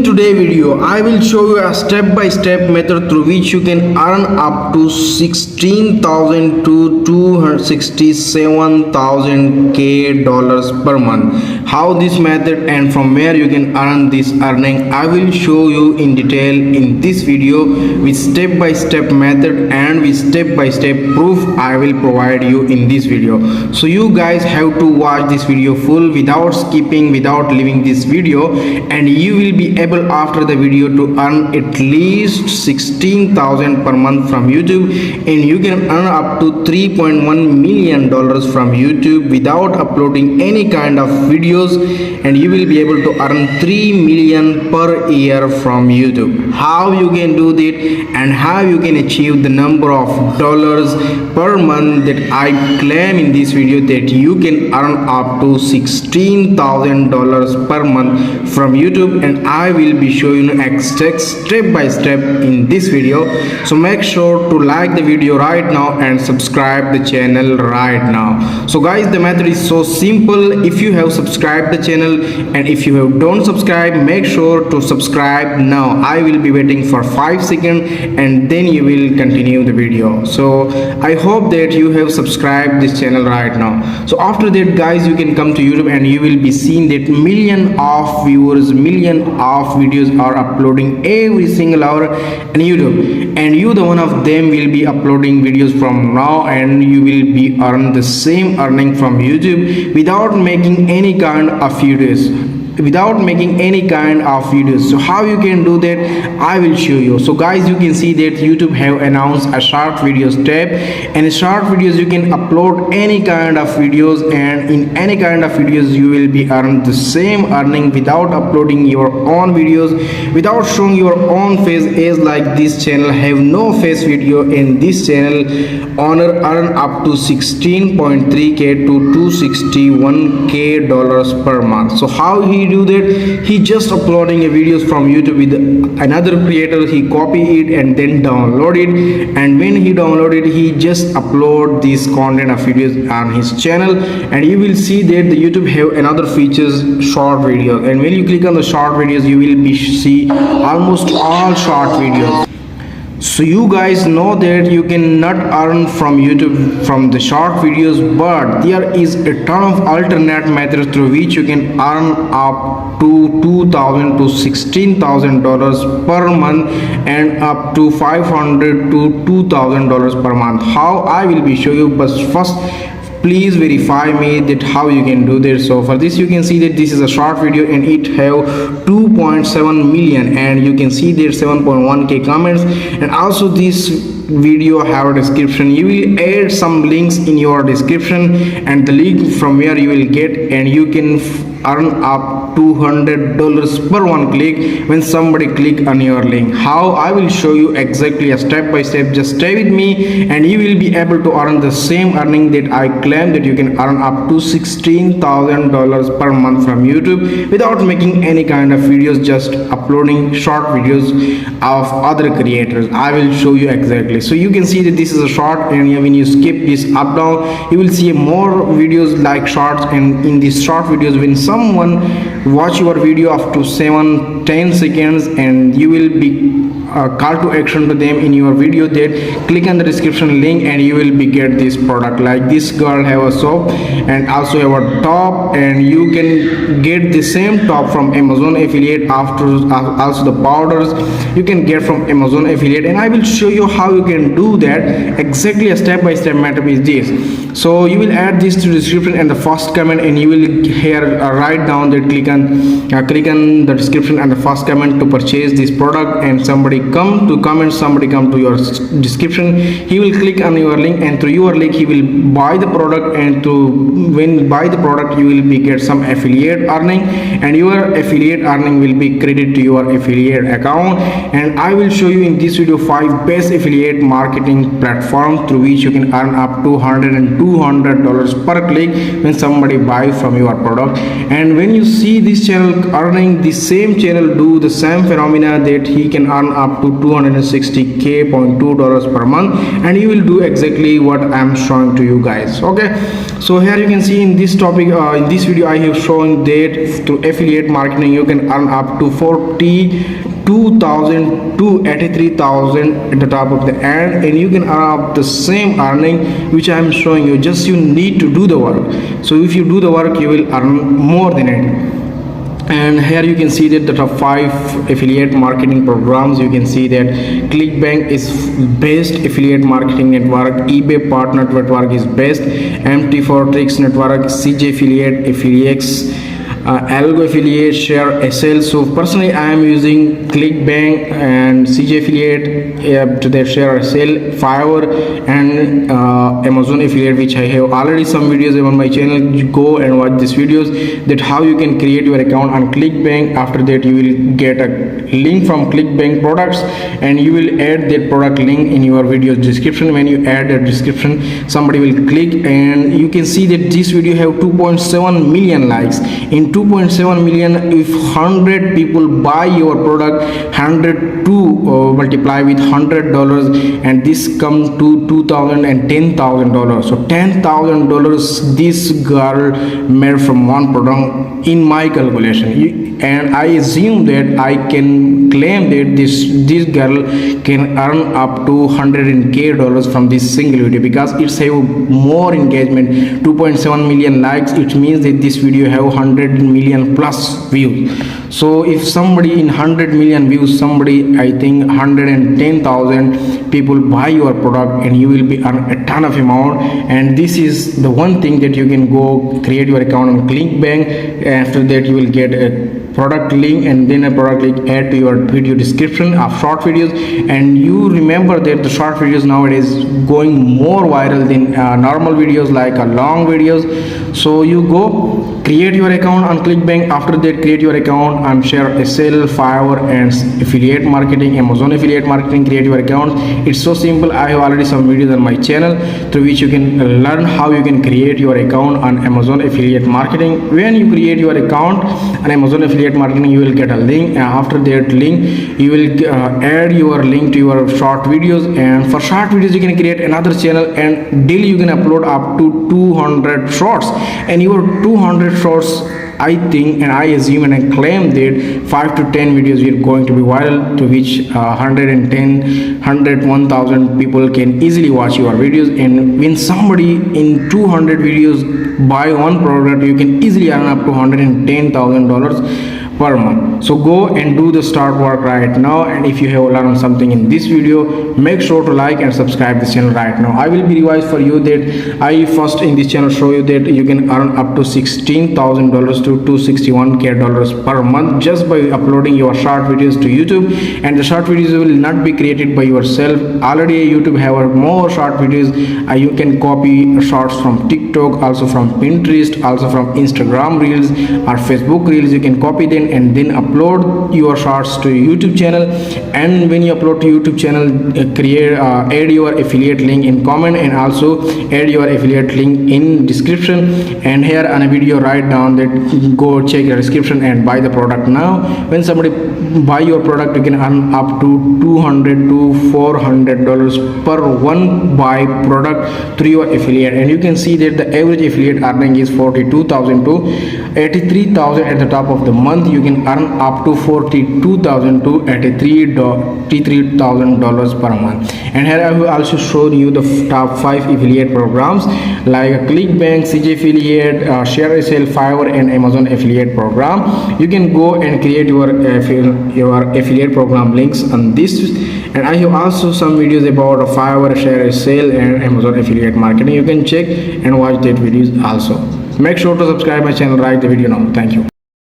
today's video, I will show you a step-by-step method through which you can earn up to 16,000 to 267,000 dollars per month. How this method and from where you can earn this earning, I will show you in detail in this video with step-by-step method and with step-by-step proof I will provide you in this video. So you guys have to watch this video full without skipping, without leaving this video, and you will be able after the video to earn at least 16,000 per month from YouTube, and you can earn up to 3.1 million dollars from YouTube without uploading any kind of videos, and you will be able to earn 3 million per year from YouTube. How you can do that and how you can achieve the number of dollars per month that I claim in this video, that you can earn up to 16,000 dollars per month from YouTube, and I will be showing you step by step in this video. So make sure to like the video right now and subscribe the channel right now. So guys, the method is so simple. If you have subscribed the channel, and if you have don't subscribe, make sure to subscribe now. I will be waiting for 5 seconds and then you will continue the video. So I hope that you have subscribed this channel right now. So after that guys, you can come to YouTube and you will be seeing that million of viewers, million of videos are uploading every single hour on YouTube, and you the one of them will be uploading videos from now, and you will be earn the same earning from YouTube without making any kind of videos. So how you can do that, I will show you. So guys, you can see that YouTube have announced a short videos tab, and in short videos you can upload any kind of videos, and in any kind of videos you will be earn the same earning without uploading your own videos, without showing your own face, as like this channel have no face video, and this channel owner earn up to 16.3k to 261k dollars per month. So how he do that? He just uploading a videos from YouTube with another creator. He copy it and then download it, and when he download it, he just upload this content of videos on his channel, and you will see that the YouTube have another features, short videos, and when you click on the short videos, you will be see almost all short videos. So you guys know that you cannot earn from YouTube from the short videos, but there is a ton of alternate methods through which you can earn up to 2,000 to 16,000 dollars per month, and up to 500 to 2,000 dollars per month. How I will be show you, but first please verify me that how you can do this. So for this, you can see that this is a short video and it have 2.7 million, and you can see there 7.1k comments, and also this video have a description. You will add some links in your description, and the link from where you will get, and you can earn up $200 per one click when somebody click on your link. How I will show you exactly a step by step. Just stay with me and you will be able to earn the same earning that I claim, that you can earn up to $16,000 per month from YouTube without making any kind of videos, just uploading short videos of other creators. I will show you exactly. So you can see that this is a short, and when you skip this up down, you will see more videos like shorts, and in these short videos, when someone watch your video up to 7-10 seconds, and you will be call to action to them in your video, that click on the description link and you will be get this product. Like this girl have a soap and also have a top, and you can get the same top from Amazon affiliate. After also the powders you can get from Amazon affiliate, and I will show you how you can do that. Exactly a step by step method is this. So you will add this to description and the first comment, and you will here write down that click on the description and the first comment to purchase this product, and somebody come to comment, somebody come to your description, he will click on your link, and through your link he will buy the product, and when buy the product you will be get some affiliate earning, and your affiliate earning will be credited to your affiliate account. And I will show you in this video 5 best affiliate marketing platform through which you can earn up to $100 and $200 per click when somebody buy from your product. And when you see this channel earning, the same channel do the same phenomena, that he can earn up up to $260K.2 per month, and you will do exactly what I'm showing to you guys. Okay, so here you can see in this topic, in this video I have shown that through affiliate marketing you can earn up to 42,000 to 83,000 at the top of the end, and you can earn up the same earning which I am showing you. Just you need to do the work. So if you do the work, you will earn more than it. And here you can see that the top 5 affiliate marketing programs. You can see that ClickBank is best affiliate marketing network, eBay partner network is best, MT4Tricks network, CJ affiliates, Algo affiliate, share SL. So personally I am using ClickBank and CJ affiliate to their share SL, Fiverr and Amazon affiliate, which I have already some videos on my channel. You go and watch these videos that how you can create your account on ClickBank. After that you will get a link from ClickBank products, and you will add that product link in your video description. When you add a description, somebody will click, and you can see that this video have 2.7 million likes. In 2.7 million, if 100 people buy your product, 102 multiply with $100, and this comes to $2,000 and $10,000. So $10,000 this girl made from one product in my calculation. And I assume that I can claim that this girl can earn up to $100K from this single video, because it's have more engagement. 2.7 million likes, it means that this video have 100 million plus views. So if somebody in 100 million views, somebody I think 110,000 people buy your product, and you will be earn a ton of amount. And this is the one thing that you can go create your account on ClickBank. After that you will get a product link, and then a product link add to your video description of short videos. And you remember that the short videos nowadays going more viral than normal videos like long videos. So you go create your account on ClickBank. After that create your account on share SL, Fiverr and affiliate marketing, Amazon affiliate marketing. Create your account. It's so simple. I have already some videos on my channel through which you can learn how you can create your account on Amazon affiliate marketing. When you create your account on Amazon affiliate marketing, you will get a link, and after that link you will add your link to your short videos. And for short videos you can create another channel, and daily you can upload up to 200 shorts, and your 200 shorts, I think and I assume and I claim that 5 to 10 videos are going to be viral, to which 1,000 people can easily watch your videos. And when somebody in 200 videos buy one product, you can easily earn up to $110,000 per month. So go and do the start work right now. And if you have learned something in this video, make sure to like and subscribe this channel right now. I will be revise for you that I first in this channel show you that you can earn up to $16,000 to $261K per month just by uploading your short videos to YouTube. And the short videos will not be created by yourself. Already YouTube have more short videos. You can copy shorts from TikTok, also from Pinterest, also from Instagram Reels or Facebook Reels. You can copy them and then upload your shorts to YouTube channel. And when you upload to YouTube channel, add your affiliate link in comment, and also add your affiliate link in description. And here on a video write down that go check the description and buy the product now. When somebody buy your product, you can earn up to $200 to $400 per one buy product through your affiliate. And you can see that the average affiliate earning is 42,000 to 83,000 at the top of the month. You can earn up to 42,000 to $83,000 per month. And here I will also show you the top 5 affiliate programs like ClickBank, CJ affiliate, share SL, Fiverr and Amazon affiliate program. You can go and create your affiliate program links on this. And I have also some videos about Fiverr, share SL and Amazon affiliate marketing. You can check and watch that videos also. Make sure to subscribe my channel, like the video now. Thank you.